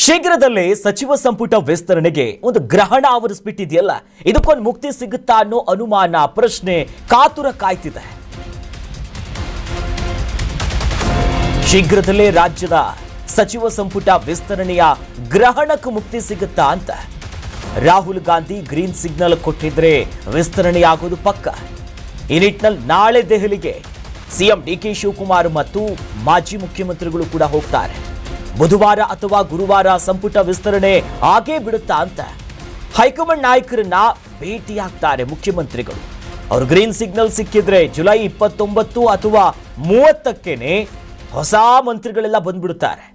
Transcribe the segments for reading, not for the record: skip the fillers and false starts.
ಶೀಘ್ರದಲ್ಲೇ ಸಚಿವ ಸಂಪುಟ ವಿಸ್ತರಣೆಗೆ ಒಂದು ಗ್ರಹಣ ಆವರಿಸಿಬಿಟ್ಟಿದೆಯಲ್ಲ, ಇದಕ್ಕೊಂದು ಮುಕ್ತಿ ಸಿಗುತ್ತಾ ಅನ್ನೋ ಅನುಮಾನ, ಪ್ರಶ್ನೆ ಕಾತುರ ಕಾಯ್ತಿದೆ. ಶೀಘ್ರದಲ್ಲೇ ರಾಜ್ಯದ ಸಚಿವ ಸಂಪುಟ ವಿಸ್ತರಣೆಯ ಗ್ರಹಣಕ್ಕೆ ಮುಕ್ತಿ ಸಿಗುತ್ತಾ ಅಂತ ರಾಹುಲ್ ಗಾಂಧಿ ಗ್ರೀನ್ ಸಿಗ್ನಲ್ ಕೊಟ್ಟಿದ್ರೆ ವಿಸ್ತರಣೆಯಾಗೋದು ಪಕ್ಕ. ಈ ನಿಟ್ಟಿನಲ್ಲಿ ನಾಳೆ ದೆಹಲಿಗೆ ಸಿಎಂ ಡಿಕೆ ಶಿವಕುಮಾರ್ ಮತ್ತು ಮಾಜಿ ಮುಖ್ಯಮಂತ್ರಿಗಳು ಕೂಡ ಹೋಗ್ತಾರೆ. ಬುಧವಾರ ಅಥವಾ ಗುರುವಾರ ಸಂಪುಟ ವಿಸ್ತರಣೆ ಆಗೇ ಬಿಡುತ್ತಾ ಅಂತ ಹೈಕಮಾಂಡ್ ನಾಯಕರನ್ನ ಭೇಟಿಯಾಗ್ತಾರೆ ಮುಖ್ಯಮಂತ್ರಿಗಳು. ಅವರು ಗ್ರೀನ್ ಸಿಗ್ನಲ್ ಸಿಕ್ಕಿದ್ರೆ ಜುಲೈ 29 ಅಥವಾ 30ಕ್ಕೇನೆ ಹೊಸ ಮಂತ್ರಿಗಳೆಲ್ಲ ಬಂದ್ಬಿಡುತ್ತಾರೆ.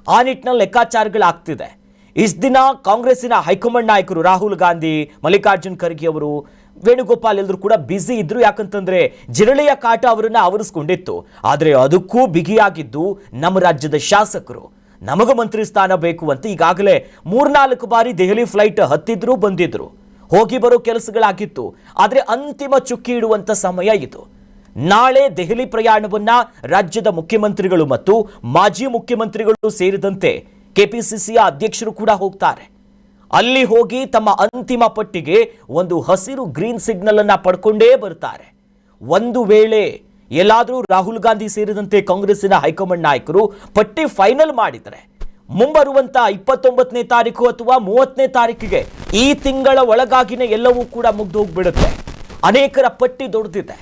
ಆ ನಿಟ್ಟಿನಲ್ಲಿ ಲೆಕ್ಕಾಚಾರಗಳಾಗ್ತಿದೆ. ಇಷ್ಟು ದಿನ ಕಾಂಗ್ರೆಸ್ಸಿನ ಹೈಕಮಾಂಡ್ ನಾಯಕರು ರಾಹುಲ್ ಗಾಂಧಿ, ಮಲ್ಲಿಕಾರ್ಜುನ್ ಖರ್ಗೆ ಅವರು, ವೇಣುಗೋಪಾಲ್ ಎಲ್ಲರೂ ಕೂಡ ಬ್ಯುಸಿ ಇದ್ರು. ಯಾಕಂತಂದ್ರೆ ಜಿರಳೆಯ ಕಾಟ ಅವರನ್ನ ಆವರಿಸಿಕೊಂಡಿತ್ತು. ಆದರೆ ಅದಕ್ಕೂ ಬಿಗಿಯಾಗಿದ್ದು ನಮ್ಮ ರಾಜ್ಯದ ಶಾಸಕರು. ನಮಗ ಮಂತ್ರಿ ಸ್ಥಾನ ಬೇಕು ಅಂತ ಈಗಾಗಲೇ 3-4 ಬಾರಿ ದೆಹಲಿ ಫ್ಲೈಟ್ ಹತ್ತಿದ್ರು, ಬಂದಿದ್ರು, ಹೋಗಿ ಬರೋ ಕೆಲಸಗಳಾಗಿತ್ತು. ಆದರೆ ಅಂತಿಮ ಚುಕ್ಕಿ ಇಡುವಂತ ಸಮಯ ಇದು. ನಾಳೆ ದೆಹಲಿ ಪ್ರಯಾಣವನ್ನ ರಾಜ್ಯದ ಮುಖ್ಯಮಂತ್ರಿಗಳು ಮತ್ತು ಮಾಜಿ ಮುಖ್ಯಮಂತ್ರಿಗಳು ಸೇರಿದಂತೆ ಕೆಪಿಸಿಸಿಯ ಅಧ್ಯಕ್ಷರು ಕೂಡ ಹೋಗ್ತಾರೆ. ಅಲ್ಲಿ ಹೋಗಿ ತಮ್ಮ ಅಂತಿಮ ಪಟ್ಟಿಗೆ ಒಂದು ಹಸಿರು ಗ್ರೀನ್ ಸಿಗ್ನಲ್ ಅನ್ನ ಪಡ್ಕೊಂಡೇ ಬರ್ತಾರೆ. ಒಂದು ವೇಳೆ ಎಲ್ಲಾದರೂ ರಾಹುಲ್ ಗಾಂಧಿ ಸೇರಿದಂತೆ ಕಾಂಗ್ರೆಸ್ಸಿನ ಹೈಕಮಾಂಡ್ ನಾಯಕರು ಪಟ್ಟಿ ಫೈನಲ್ ಮಾಡಿದರೆ ಮುಂಬರುವಂತ 29ನೇ ತಾರೀಕು ಅಥವಾ 30ನೇ ತಾರೀಕಿಗೆ ಈ ತಿಂಗಳ ಒಳಗಾಗಿನೇ ಎಲ್ಲವೂ ಕೂಡ ಮುಗ್ದು ಹೋಗ್ಬಿಡುತ್ತೆ. ಅನೇಕರ ಪಟ್ಟಿ ದೊಡ್ಡದಿದೆ.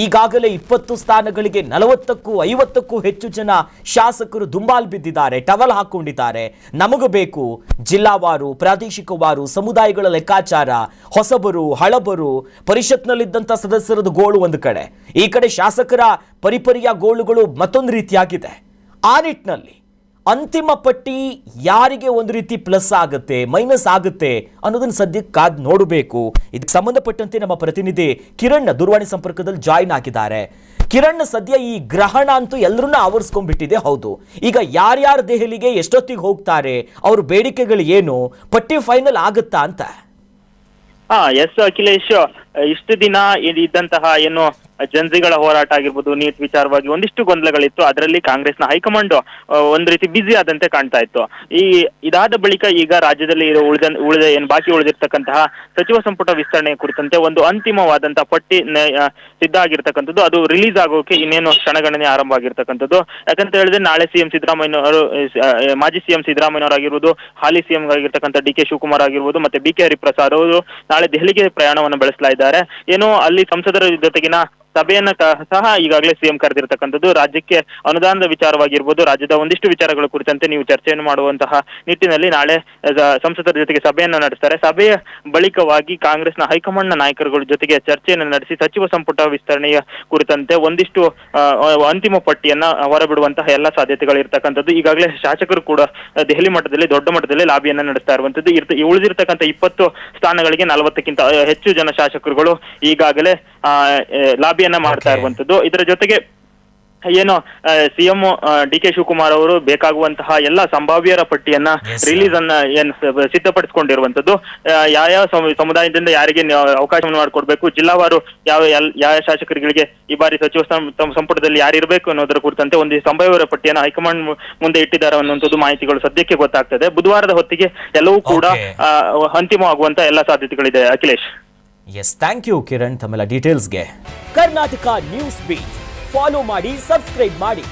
ಈಗಾಗಲೇ 20 ಸ್ಥಾನಗಳಿಗೆ 40ಕ್ಕೂ 50ಕ್ಕೂ ಹೆಚ್ಚು ಜನ ಶಾಸಕರು ದುಂಬಾಲ್ ಬಿದ್ದಿದ್ದಾರೆ, ಟವಲ್ ಹಾಕೊಂಡಿದ್ದಾರೆ. ನಮಗೂ ಬೇಕು ಜಿಲ್ಲಾವಾರು, ಪ್ರಾದೇಶಿಕವಾರು, ಸಮುದಾಯಗಳ ಲೆಕ್ಕಾಚಾರ, ಹೊಸಬರು, ಹಳಬರು, ಪರಿಷತ್ನಲ್ಲಿದ್ದಂಥ ಸದಸ್ಯರದ್ದು ಗೋಳು ಒಂದು ಕಡೆ, ಈ ಕಡೆ ಶಾಸಕರ ಪರಿಪರಿಯ ಗೋಳುಗಳು ಮತ್ತೊಂದು ರೀತಿಯಾಗಿದೆ. ಆ ನಿಟ್ಟಿನಲ್ಲಿ ಅಂತಿಮ ಪಟ್ಟಿ ಯಾರಿಗೆ ಒಂದು ರೀತಿ ಪ್ಲಸ್ ಆಗುತ್ತೆ, ಮೈನಸ್ ಆಗುತ್ತೆ ಅನ್ನೋದನ್ನ ಸದ್ಯಕ್ಕೆ ಕಾದ್ ನೋಡಬೇಕು. ಇದಕ್ಕೆ ಸಂಬಂಧಪಟ್ಟಂತೆ ನಮ್ಮ ಪ್ರತಿನಿಧಿ ಕಿರಣ್ ದೂರವಾಣಿ ಸಂಪರ್ಕದಲ್ಲಿ ಜಾಯಿನ್ ಆಗಿದ್ದಾರೆ. ಕಿರಣ್, ಸದ್ಯ ಈ ಗ್ರಹಣ ಅಂತೂ ಎಲ್ಲರನ್ನ ಆವರಿಸ್ಕೊಂಡ್ಬಿಟ್ಟಿದೆ. ಹೌದು, ಈಗ ಯಾರ್ಯಾರು ದೆಹಲಿಗೆ ಎಷ್ಟೊತ್ತಿಗೆ ಹೋಗ್ತಾರೆ, ಅವ್ರ ಬೇಡಿಕೆಗಳು ಏನು, ಪಟ್ಟಿ ಫೈನಲ್ ಆಗುತ್ತಾ ಅಂತ? ಎಸ್ ಅಖಿಲೇಶ್, ಇಷ್ಟು ದಿನ ಇದ್ದಂತಹ ಏನು ಜನರಿಗಳ ಹೋರಾಟ ಆಗಿರ್ಬೋದು, ನೀಟ್ ವಿಚಾರವಾಗಿ ಒಂದಿಷ್ಟು ಗೊಂದಲಗಳಿತ್ತು. ಅದರಲ್ಲಿ ಕಾಂಗ್ರೆಸ್ನ ಹೈಕಮಾಂಡ್ ಒಂದ್ ರೀತಿ ಬ್ಯುಸಿ ಆದಂತೆ ಕಾಣ್ತಾ ಇತ್ತು. ಇದಾದ ಬಳಿಕ ಈಗ ರಾಜ್ಯದಲ್ಲಿ ಏನು ಬಾಕಿ ಉಳಿದಿರ್ತಕ್ಕಂತಹ ಸಚಿವ ಸಂಪುಟ ವಿಸ್ತರಣೆ ಕುರಿತಂತೆ ಒಂದು ಅಂತಿಮವಾದಂತಹ ಪಟ್ಟಿ ಸಿದ್ಧ ಆಗಿರ್ತಕ್ಕಂಥದ್ದು. ಅದು ರಿಲೀಸ್ ಆಗೋಕೆ ಇನ್ನೇನು ಕ್ಷಣಗಣನೆ ಆರಂಭ ಆಗಿರ್ತಕ್ಕಂಥದ್ದು. ಯಾಕಂತ ಹೇಳಿದ್ರೆ ನಾಳೆ ಸಿಎಂ ಸಿದ್ದರಾಮಯ್ಯನವರು, ಮಾಜಿ ಸಿಎಂ ಸಿದ್ದರಾಮಯ್ಯನವರಾಗಿರ್ಬೋದು, ಹಾಲಿ ಸಿಎಂ ಆಗಿರ್ತಕ್ಕಂಥ ಡಿ ಕೆ ಶಿವಕುಮಾರ್ ಆಗಿರ್ಬೋದು, ಮತ್ತೆ ಬಿ ಕೆ ಹರಿಪ್ರಸಾದ್ ಅವರು ನಾಳೆ ದೆಹಲಿಗೆ ಪ್ರಯಾಣವನ್ನು ಬೆಳೆಸ್ತಾ ಇದ್ದಾರೆ. ಏನು ಅಲ್ಲಿ ಸಂಸದರ ಜೊತೆಗಿನ ಸಭೆಯನ್ನ ಸಹ ಈಗಾಗಲೇ ಸಿಎಂ ಕರೆದಿರ್ತಕ್ಕಂಥದ್ದು. ರಾಜ್ಯಕ್ಕೆ ಅನುದಾನದ ವಿಚಾರವಾಗಿರ್ಬೋದು, ರಾಜ್ಯದ ಒಂದಿಷ್ಟು ವಿಚಾರಗಳ ಕುರಿತಂತೆ ನೀವು ಚರ್ಚೆಯನ್ನು ಮಾಡುವಂತಹ ನಿಟ್ಟಿನಲ್ಲಿ ನಾಳೆ ಸಂಸದರ ಜೊತೆಗೆ ಸಭೆಯನ್ನ ನಡೆಸ್ತಾರೆ. ಸಭೆಯ ಬಳಿಕವಾಗಿ ಕಾಂಗ್ರೆಸ್ನ ಹೈಕಮಾಂಡ್ನ ನಾಯಕರುಗಳ ಜೊತೆಗೆ ಚರ್ಚೆಯನ್ನು ನಡೆಸಿ ಸಚಿವ ಸಂಪುಟ ವಿಸ್ತರಣೆಯ ಕುರಿತಂತೆ ಒಂದಿಷ್ಟು ಅಂತಿಮ ಪಟ್ಟಿಯನ್ನ ಹೊರಬಿಡುವಂತಹ ಎಲ್ಲ ಸಾಧ್ಯತೆಗಳು ಇರ್ತಕ್ಕಂಥದ್ದು. ಈಗಾಗಲೇ ಶಾಸಕರು ಕೂಡ ದೆಹಲಿ ಮಟ್ಟದಲ್ಲಿ ದೊಡ್ಡ ಮಟ್ಟದಲ್ಲಿ ಲಾಬಿಯನ್ನ ನಡೆಸ್ತಾ ಇರುವಂತದ್ದು. ಉಳಿದಿರ್ತಕ್ಕಂಥ 20 ಸ್ಥಾನಗಳಿಗೆ 40ಕ್ಕಿಂತ ಹೆಚ್ಚು ಜನ ಶಾಸಕರುಗಳು ಈಗಾಗಲೇ ಲಾಬಿಯನ್ನ ಮಾಡ್ತಾ ಇರುವಂತದ್ದು. ಇದರ ಜೊತೆಗೆ ಏನು ಸಿಎಂ ಡಿ ಕೆ ಶಿವಕುಮಾರ್ ಅವರು ಬೇಕಾಗುವಂತಹ ಎಲ್ಲ ಸಂಭಾವ್ಯರ ಪಟ್ಟಿಯನ್ನ ರಿಲೀಸ್ ಅನ್ನ ಏನ್ ಸಿದ್ಧಪಡಿಸಿಕೊಂಡಿರುವಂತದ್ದು. ಯಾವ ಸಮುದಾಯದಿಂದ ಯಾರಿಗೆ ಅವಕಾಶವನ್ನು ಮಾಡಿಕೊಡ್ಬೇಕು, ಜಿಲ್ಲಾವಾರು ಯಾವ ಶಾಸಕರುಗಳಿಗೆ ಈ ಬಾರಿ ಸಚಿವ ಸಂಪುಟದಲ್ಲಿ ಯಾರಿರ್ಬೇಕು ಅನ್ನೋದರ ಕುರಿತಂತೆ ಒಂದು ಸಂಭಾವ್ಯರ ಪಟ್ಟಿಯನ್ನ ಹೈಕಮಾಂಡ್ ಮುಂದೆ ಇಟ್ಟಿದ್ದಾರೆ ಅನ್ನುವಂಥದ್ದು ಮಾಹಿತಿಗಳು ಸದ್ಯಕ್ಕೆ ಗೊತ್ತಾಗ್ತದೆ. ಬುಧವಾರದ ಹೊತ್ತಿಗೆ ಎಲ್ಲವೂ ಕೂಡ ಅಂತಿಮವಾಗುವಂತ ಎಲ್ಲ ಸಾಧ್ಯತೆಗಳಿದೆ. Akhilesh, yes, thank you Kiran ತಮ್ಮೆಲ್ಲ ಡೀಟೇಲ್ಸ್ಗೆ. ಕರ್ನಾಟಕ ನ್ಯೂಸ್ ಬೀಟ್ ಫಾಲೋ ಮಾಡಿ, ಸಬ್ಸ್ಕ್ರೈಬ್ ಮಾಡಿ.